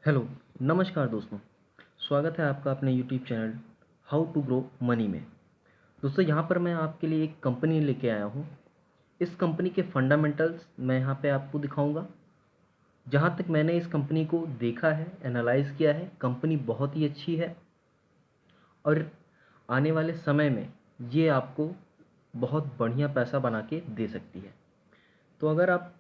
Hello, नमस्कार दोस्तों। स्वागत है आपका अपने YouTube channel how to grow money में। दोस्तों, यहाँ पर मैं आपके लिए एक कंपनी लेके आया हूँ। इस कंपनी के फंडामेंटल्स मैं यहाँ पे आपको दिखाऊंगा। जहाँ तक मैंने इस कंपनी को देखा है, एनालाइज किया है, कंपनी बहुत ही अच्छी है और आने वाले समय में ये आपको बहुत बढ़िया पैसा बना के दे सकती है। तो अगर आप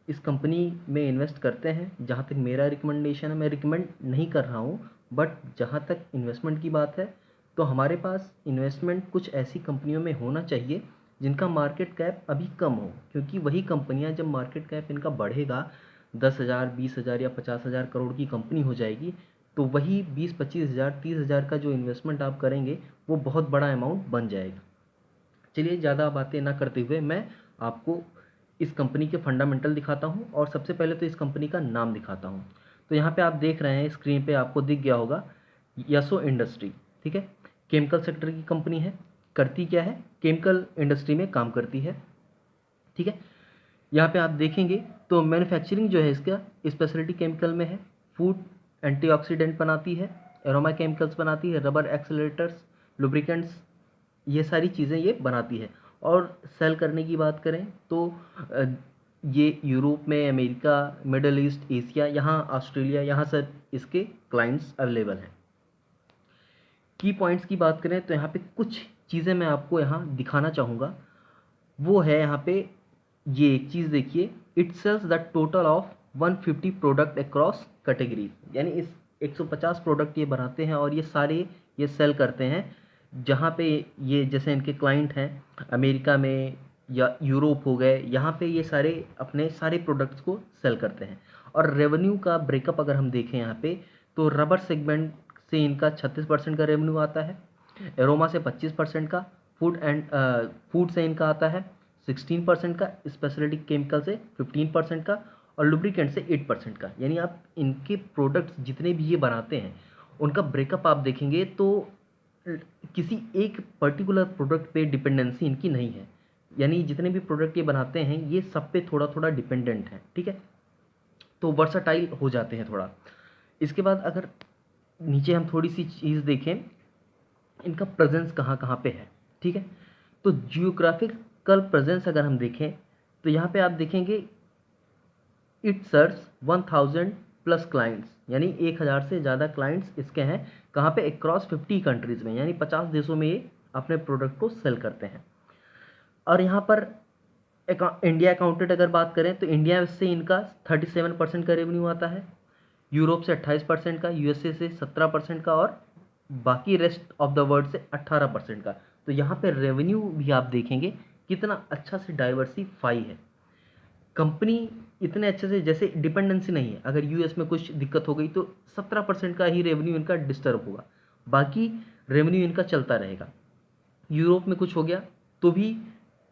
इस कंपनी में इन्वेस्ट करते हैं, जहाँ तक मेरा रिकमेंडेशन है, मैं रिकमेंड नहीं कर रहा हूँ, बट जहाँ तक इन्वेस्टमेंट की बात है तो हमारे पास इन्वेस्टमेंट कुछ ऐसी कंपनियों में होना चाहिए जिनका मार्केट कैप अभी कम हो, क्योंकि वही कंपनियां जब मार्केट कैप इनका बढ़ेगा, 10,000, 20,000 या 50,000 करोड़ की कंपनी हो जाएगी, तो वही 20-25,000, 30,000 का जो इन्वेस्टमेंट आप करेंगे वो बहुत बड़ा अमाउंट बन जाएगा। चलिए, ज़्यादा बातें ना करते हुए मैं आपको इस कंपनी के फंडामेंटल दिखाता हूँ और सबसे पहले तो इस कंपनी का नाम दिखाता हूँ। तो यहाँ पे आप देख रहे हैं, स्क्रीन पे आपको दिख गया होगा, यसो इंडस्ट्री। ठीक है, केमिकल सेक्टर की कंपनी है। करती क्या है? केमिकल इंडस्ट्री में काम करती है। ठीक है, यहाँ पे आप देखेंगे तो मैन्युफैक्चरिंग जो है इसका स्पेशलिटी केमिकल में है। फूड एंटीऑक्सीडेंट बनाती है, एरोमा केमिकल्स बनाती है, रबर एक्सेलरेटर्स, लुब्रिकेंट्स, ये सारी चीज़ें ये बनाती है। और सेल करने की बात करें तो ये यूरोप में, अमेरिका, मिडल ईस्ट, एशिया, यहाँ ऑस्ट्रेलिया, यहाँ सब इसके क्लाइंट्स अवेलेबल हैं। की पॉइंट्स की बात करें तो यहाँ पे कुछ चीज़ें मैं आपको यहाँ दिखाना चाहूँगा। वो है यहाँ पे, ये एक चीज़ देखिए, it sells the total of 150 product across categories, यानी इस 150 प्रोडक्ट ये बनाते हैं और ये सारे ये सेल करते हैं। जहाँ पे ये जैसे इनके क्लाइंट हैं अमेरिका में या यूरोप हो गए, यहाँ पे ये सारे अपने सारे प्रोडक्ट्स को सेल करते हैं। और रेवेन्यू का ब्रेकअप अगर हम देखें यहाँ पे, तो रबर सेगमेंट से इनका 36% का रेवेन्यू आता है, एरोमा से 25% का, फूड से इनका आता है 16% का, स्पेशलिटी केमिकल से 15% का और लुब्रिकेंट से 8% का। यानी आप इनके प्रोडक्ट्स जितने भी ये बनाते हैं उनका ब्रेकअप आप देखेंगे तो किसी एक पर्टिकुलर प्रोडक्ट पे डिपेंडेंसी इनकी नहीं है। यानी जितने भी प्रोडक्ट ये बनाते हैं ये सब पे थोड़ा थोड़ा डिपेंडेंट है। ठीक है, तो वर्साटाइल हो जाते हैं थोड़ा। इसके बाद अगर नीचे हम थोड़ी सी चीज़ देखें, इनका प्रेजेंस कहाँ कहाँ पे है। ठीक है, तो जियोग्राफिकल प्रेजेंस अगर हम देखें तो यहाँ पे आप देखेंगे इट सर्व्स 1000 प्लस क्लाइंट्स, यानी 1000 से ज़्यादा क्लाइंट्स इसके हैं। कहाँ पे? अक्रॉस 50 कंट्रीज़ में, यानी 50 देशों में ये अपने प्रोडक्ट को सेल करते हैं। और यहाँ पर इंडिया अकाउंटेड अगर बात करें तो इंडिया से इनका 37% का रेवेन्यू आता है, यूरोप से 28% का, यूएसए से 17% का और बाकी रेस्ट ऑफ द वर्ल्ड से 18% का। तो यहाँ पे रेवेन्यू भी आप देखेंगे कितना अच्छा से डाइवर्सिफाई है कंपनी। इतने अच्छे से, जैसे डिपेंडेंसी नहीं है, अगर यूएस में कुछ दिक्कत हो गई तो 17% का ही रेवेन्यू इनका डिस्टर्ब होगा, बाकी रेवेन्यू इनका चलता रहेगा। यूरोप में कुछ हो गया तो भी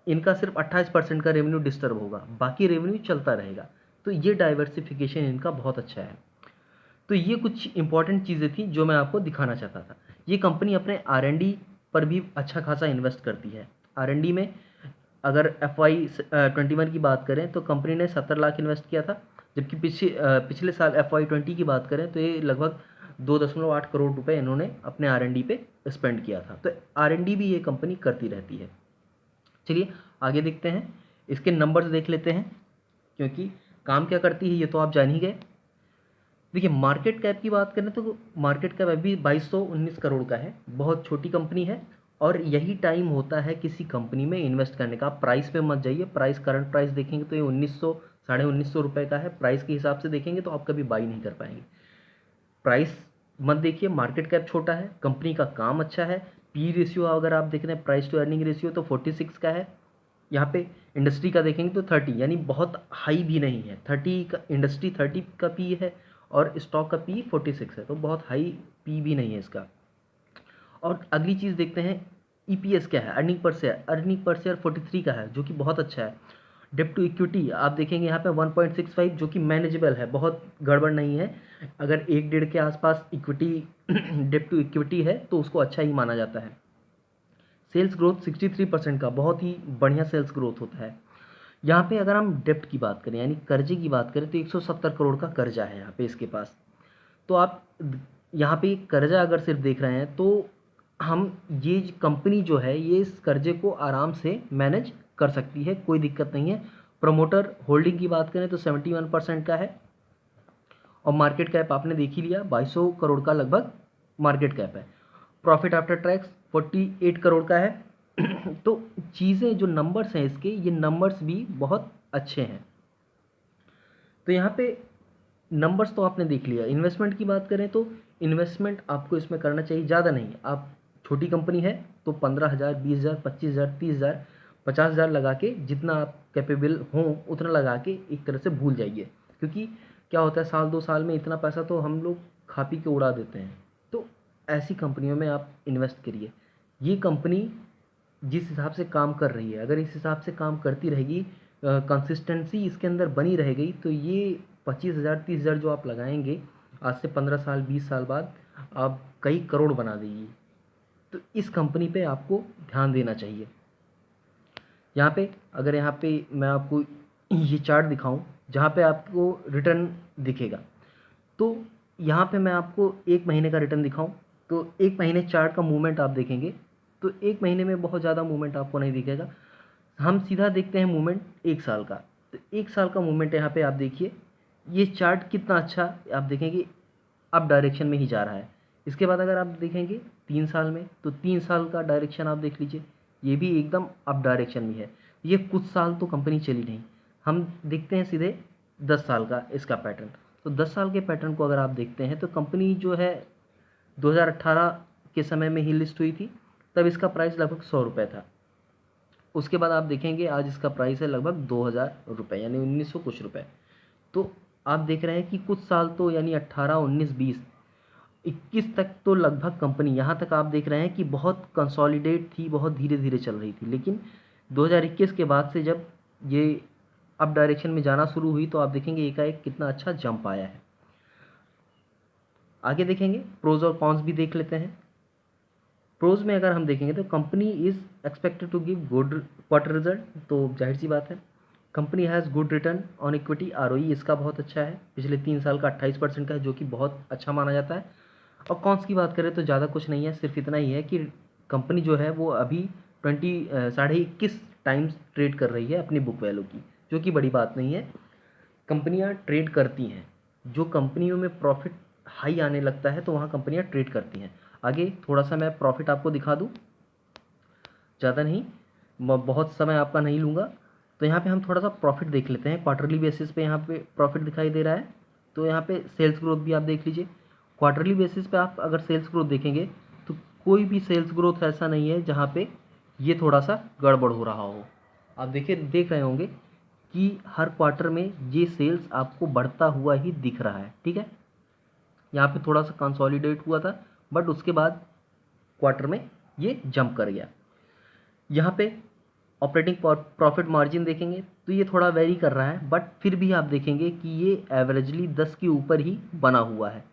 इनका सिर्फ 28% का रेवेन्यू डिस्टर्ब होगा, बाकी रेवेन्यू चलता रहेगा। तो ये डाइवर्सिफिकेशन इनका बहुत अच्छा है। तो ये कुछ इंपॉर्टेंट चीज़ें थी जो मैं आपको दिखाना चाहता था। ये कंपनी अपने R&D पर भी अच्छा खासा इन्वेस्ट करती है। R&D में अगर FY21 की बात करें तो कंपनी ने 70 लाख इन्वेस्ट किया था, जबकि पिछले साल FY20 की बात करें तो ये लगभग 2.8 करोड़ रुपए इन्होंने अपने R&D पे स्पेंड किया था। तो R&D भी ये कंपनी करती रहती है। चलिए आगे देखते हैं, इसके नंबर्स देख लेते हैं, क्योंकि काम क्या करती है ये तो आप जान ही गए। देखिए, मार्केट कैप की बात करें तो मार्केट कैप अभी 2219 करोड़ का है, बहुत छोटी कंपनी है। और यही टाइम होता है किसी कंपनी में इन्वेस्ट करने का। आप प्राइस पे मत जाइए, प्राइस करंट प्राइस देखेंगे तो ये 1900 1950 रुपये का है। प्राइस के हिसाब से देखेंगे तो आप कभी बाई नहीं कर पाएंगे। प्राइस मत देखिए, मार्केट कैप छोटा है, कंपनी का काम अच्छा है। पी रेशियो अगर आप देख रहे हैं, प्राइस टू अर्निंग रेशियो, तो 46 का है। यहाँ पे इंडस्ट्री का देखेंगे तो 30, यानी बहुत हाई भी नहीं है। 30 का इंडस्ट्री 30 का पी है और स्टॉक का पी 46 है, तो बहुत हाई पी भी नहीं है इसका। और अगली चीज़ देखते हैं, ईपीएस क्या है, earning per share. Earning per share 43 का है, जो कि बहुत अच्छा है। डेप्ट टू इक्विटी आप देखेंगे यहाँ पे 1.65, जो कि मैनेजेबल है, बहुत गड़बड़ नहीं है। अगर 1-1.5 के आसपास इक्विटी डेप्ट टू इक्विटी है तो उसको अच्छा ही माना जाता है। सेल्स ग्रोथ 63% का, बहुत ही बढ़िया सेल्स ग्रोथ होता है। यहाँ पे अगर हम डेप्ट की बात करें, यानी कर्जे की बात करें, तो 170 करोड़ का कर्जा है यहाँ पे इसके पास। तो आप यहाँ पे कर्जा अगर सिर्फ देख रहे हैं तो हम ये कंपनी जो है ये इस कर्जे को आराम से मैनेज कर सकती है, कोई दिक्कत नहीं है। प्रमोटर होल्डिंग की बात करें तो 71% का है और मार्केट कैप आपने देख ही लिया, 2200 करोड़ का लगभग मार्केट कैप है। प्रॉफिट आफ्टर टैक्स 48 करोड़ का है। तो चीज़ें जो नंबर्स हैं इसके, ये नंबर्स भी बहुत अच्छे हैं। तो यहाँ पे नंबर्स तो आपने देख लिया। इन्वेस्टमेंट की बात करें तो इन्वेस्टमेंट आपको इसमें करना चाहिए, ज़्यादा नहीं। आप छोटी कंपनी है तो 15,000, 20,000, 25,000, 30,000, 50,000 लगा के, जितना आप कैपेबल हों उतना लगा के एक तरह से भूल जाइए। क्योंकि क्या होता है, साल 2 साल में इतना पैसा तो हम लोग खा पी के उड़ा देते हैं। तो ऐसी कंपनियों में आप इन्वेस्ट करिए। ये कंपनी जिस हिसाब से काम कर रही है, अगर इस हिसाब से काम करती रहेगी, कंसिस्टेंसी इसके अंदर बनी रहेगी, तो ये 25,000, 30,000 जो आप लगाएंगे आज से 15 साल 20 साल बाद आप कई करोड़ बना देगी। तो इस कंपनी पे आपको ध्यान देना चाहिए। यहाँ पे अगर यहाँ पे मैं आपको ये चार्ट दिखाऊं जहाँ पे आपको रिटर्न दिखेगा, तो यहाँ पे मैं आपको 1 महीने का रिटर्न दिखाऊं तो 1 महीने चार्ट का मूवमेंट आप देखेंगे तो 1 महीने में बहुत ज़्यादा मूवमेंट आपको नहीं दिखेगा। हम सीधा देखते हैं मूवमेंट 1 साल का। तो 1 साल का मूवमेंट यहाँ पे आप देखिए, ये चार्ट कितना अच्छा आप देखेंगे अप डायरेक्शन में ही जा रहा है। इसके बाद अगर आप देखेंगे 3 साल में, तो 3 साल का डायरेक्शन आप देख लीजिए, ये भी एकदम अप डायरेक्शन में है। ये कुछ साल तो कंपनी चली नहीं। हम देखते हैं सीधे 10 साल का इसका पैटर्न। तो 10 साल के पैटर्न को अगर आप देखते हैं तो कंपनी जो है 2018 के समय में ही लिस्ट हुई थी, तब इसका प्राइस लगभग 100 रुपये था। उसके बाद आप देखेंगे आज इसका प्राइस है लगभग 2,000 रुपये, यानी 1,900 कुछ रुपये। तो आप देख रहे हैं कि कुछ साल तो यानी 18, 19, 20, 21 तक तो लगभग कंपनी यहाँ तक आप देख रहे हैं कि बहुत कंसोलिडेट थी, बहुत धीरे धीरे चल रही थी। लेकिन 2021 के बाद से जब ये अप डायरेक्शन में जाना शुरू हुई तो आप देखेंगे एकाएक कितना अच्छा जंप आया है। आगे देखेंगे प्रोज और कॉन्स भी देख लेते हैं। प्रोज में अगर हम देखेंगे तो company is expected to give good quarter result, तो जाहिर सी बात है company has good return on equity, ROE इसका बहुत अच्छा है, पिछले 3 साल का 28% का है, जो कि बहुत अच्छा माना जाता है। और कॉन्स की बात करें तो ज़्यादा कुछ नहीं है, सिर्फ इतना ही है कि कंपनी जो है वो अभी 21 टाइम्स ट्रेड कर रही है अपनी बुक वैल्यू की, जो कि बड़ी बात नहीं है। कंपनियां ट्रेड करती हैं, जो कंपनियों में प्रॉफिट हाई आने लगता है तो वहाँ कंपनियां ट्रेड करती हैं। आगे थोड़ा सा मैं प्रॉफिट आपको दिखा दूँ, ज़्यादा नहीं, बहुत समय आपका नहीं लूँगा। तो यहाँ पे हम थोड़ा सा प्रॉफिट देख लेते हैं। क्वार्टरली बेसिस पे यहाँ पे प्रॉफिट दिखाई दे रहा है, तो यहाँ पे सेल्स ग्रोथ भी आप देख लीजिए। क्वार्टरली बेसिस पे आप अगर सेल्स ग्रोथ देखेंगे तो कोई भी सेल्स ग्रोथ ऐसा नहीं है जहाँ पे ये थोड़ा सा गड़बड़ हो रहा हो। आप देख रहे होंगे कि हर क्वार्टर में ये सेल्स आपको बढ़ता हुआ ही दिख रहा है, ठीक है। यहाँ पे थोड़ा सा कंसोलिडेट हुआ था, बट उसके बाद क्वार्टर में ये जंप कर गया। यहाँ पे ऑपरेटिंग प्रॉफिट मार्जिन देखेंगे तो ये थोड़ा वेरी कर रहा है, बट फिर भी आप देखेंगे कि ये एवरेजली 10 के ऊपर ही बना हुआ है,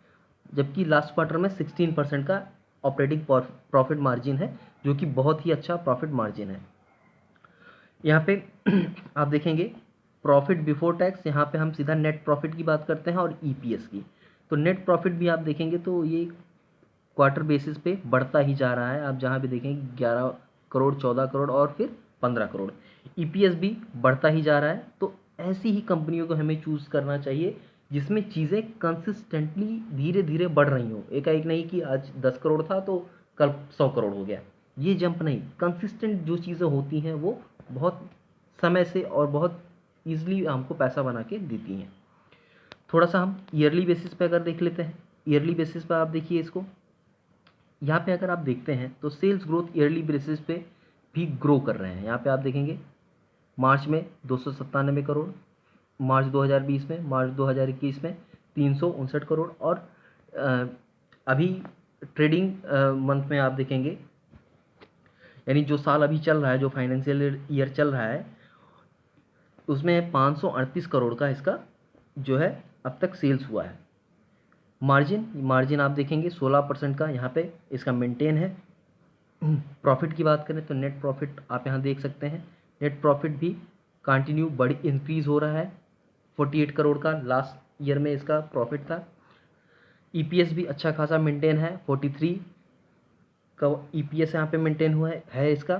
जबकि लास्ट क्वार्टर में 16% का ऑपरेटिंग प्रॉफिट मार्जिन है, जो कि बहुत ही अच्छा प्रॉफिट मार्जिन है। यहाँ पे आप देखेंगे प्रॉफिट बिफोर टैक्स, यहाँ पे हम सीधा नेट प्रॉफिट की बात करते हैं और ईपीएस की। तो नेट प्रॉफिट भी आप देखेंगे तो ये क्वार्टर बेसिस पे बढ़ता ही जा रहा है। आप जहाँ भी देखेंगे 11 करोड़, 14 करोड़ और फिर 15 करोड़। ईपीएस भी बढ़ता ही जा रहा है। तो ऐसी ही कंपनियों को हमें चूज़ करना चाहिए जिसमें चीज़ें कंसिस्टेंटली धीरे धीरे बढ़ रही हों। एकाएक नहीं कि आज 10 करोड़ था तो कल 100 करोड़ हो गया, ये जंप नहीं। कंसिस्टेंट जो चीज़ें होती हैं वो बहुत समय से और बहुत ईजिली हमको पैसा बना के देती हैं। थोड़ा सा हम ईयरली बेसिस पे अगर देख लेते हैं, ईयरली बेसिस पे आप देखिए इसको, यहाँ पे अगर आप देखते हैं तो सेल्स ग्रोथ ईयरली बेसिस पे भी ग्रो कर रहे हैं। यहाँ पे आप देखेंगे मार्च में 297 करोड़, मार्च 2020 में, मार्च 2021 में 359 करोड़, और अभी ट्रेडिंग मंथ में आप देखेंगे, यानी जो साल अभी चल रहा है, जो फाइनेंशियल ईयर चल रहा है, उसमें 538 करोड़ का इसका जो है अब तक सेल्स हुआ है। मार्जिन आप देखेंगे 16% का यहाँ पे इसका मेंटेन है। प्रॉफिट की बात करें तो नेट प्रॉफिट आप यहाँ देख सकते हैं, नेट प्रॉफिट भी कंटिन्यू बड़ी इंक्रीज़ हो रहा है। 48 करोड़ का लास्ट ईयर में इसका प्रॉफिट था। EPS भी अच्छा खासा मेंटेन है, 43 का EPS यहाँ पे मेंटेन हुआ है इसका।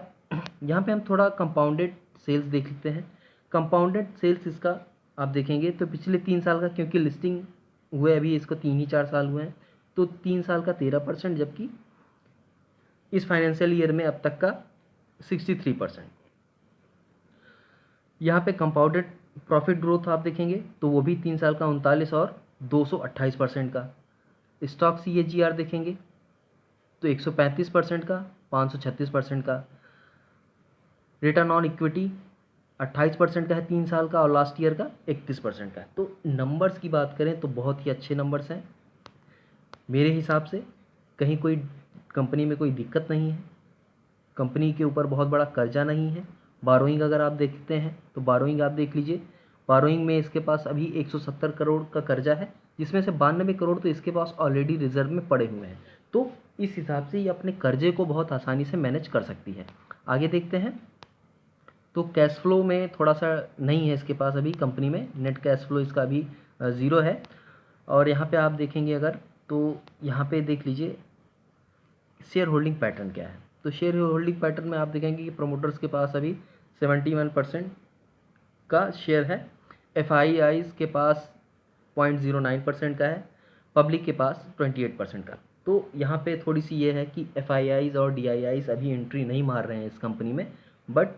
यहाँ पे हम थोड़ा कंपाउंडेड सेल्स देख लेते हैं। कंपाउंडेड सेल्स इसका आप देखेंगे तो पिछले 3 साल का, क्योंकि लिस्टिंग हुए अभी इसको 3 ही 4 साल हुए हैं, तो 3 साल का 13%, जबकि इस फाइनेंशियल ईयर में अब तक का 63%। यहाँ पे कंपाउंडेड प्रॉफिट ग्रोथ आप देखेंगे तो वो भी 3 साल का 39 और 228% का। स्टॉक CAGR देखेंगे तो 135% का, 536% का। रिटर्न ऑन इक्विटी 28% का है 3 साल का, और लास्ट ईयर का 31% का है। तो नंबर्स की बात करें तो बहुत ही अच्छे नंबर्स हैं मेरे हिसाब से। कहीं कोई कंपनी में कोई दिक्कत नहीं है, कंपनी के ऊपर बहुत बड़ा कर्जा नहीं है। बारोइंग अगर आप देखते हैं तो बारोइंग आप देख लीजिए, बारोइंग में इसके पास अभी 170 करोड़ का कर्जा है, जिसमें से 92 करोड़ तो इसके पास ऑलरेडी रिजर्व में पड़े हुए हैं। तो इस हिसाब से ये अपने कर्जे को बहुत आसानी से मैनेज कर सकती है। आगे देखते हैं तो कैश फ्लो में थोड़ा सा नहीं है इसके पास अभी कंपनी में, नेट कैश फ्लो इसका अभी 0 है। और यहाँ पे आप देखेंगे अगर तो यहाँ पे देख लीजिए शेयर होल्डिंग पैटर्न क्या है। तो शेयर होल्डिंग पैटर्न में आप देखेंगे कि प्रोमोटर्स के पास अभी 71% का शेयर है, FIIs के पास 0.09% का है, पब्लिक के पास 28% का। तो यहाँ पे थोड़ी सी ये है कि FIIs और DIIs अभी एंट्री नहीं मार रहे हैं इस कंपनी में, बट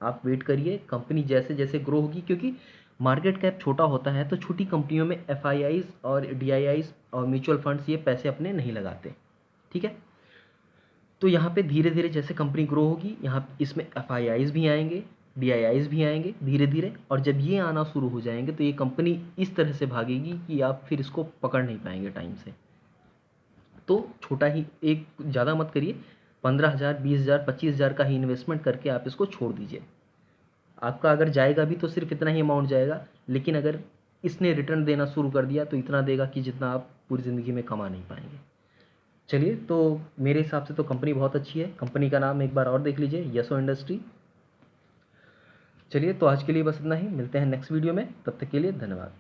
आप वेट करिए, कंपनी जैसे जैसे ग्रो होगी, क्योंकि मार्केट कैप छोटा होता है तो छोटी कंपनियों में FIIs और DIIs और म्यूचुअल फंड्स ये पैसे अपने नहीं लगाते, ठीक है। तो यहाँ पे धीरे धीरे जैसे कंपनी ग्रो होगी, यहाँ इसमें FIIs भी आएंगे, DIIs भी आएंगे धीरे धीरे, और जब ये आना शुरू हो जाएंगे तो ये कंपनी इस तरह से भागेगी कि आप फिर इसको पकड़ नहीं पाएंगे टाइम से। तो छोटा ही, एक ज़्यादा मत करिए, 15,000, 20,000, 25,000 का ही इन्वेस्टमेंट करके आप इसको छोड़ दीजिए। आपका अगर जाएगा भी तो सिर्फ इतना ही अमाउंट जाएगा, लेकिन अगर इसने रिटर्न देना शुरू कर दिया तो इतना देगा कि जितना आप पूरी ज़िंदगी में कमा नहीं पाएंगे। चलिए, तो मेरे हिसाब से तो कंपनी बहुत अच्छी है। कंपनी का नाम एक बार और देख लीजिए, यसो इंडस्ट्री। चलिए, तो आज के लिए बस इतना ही, मिलते हैं नेक्स्ट वीडियो में, तब तक के लिए धन्यवाद।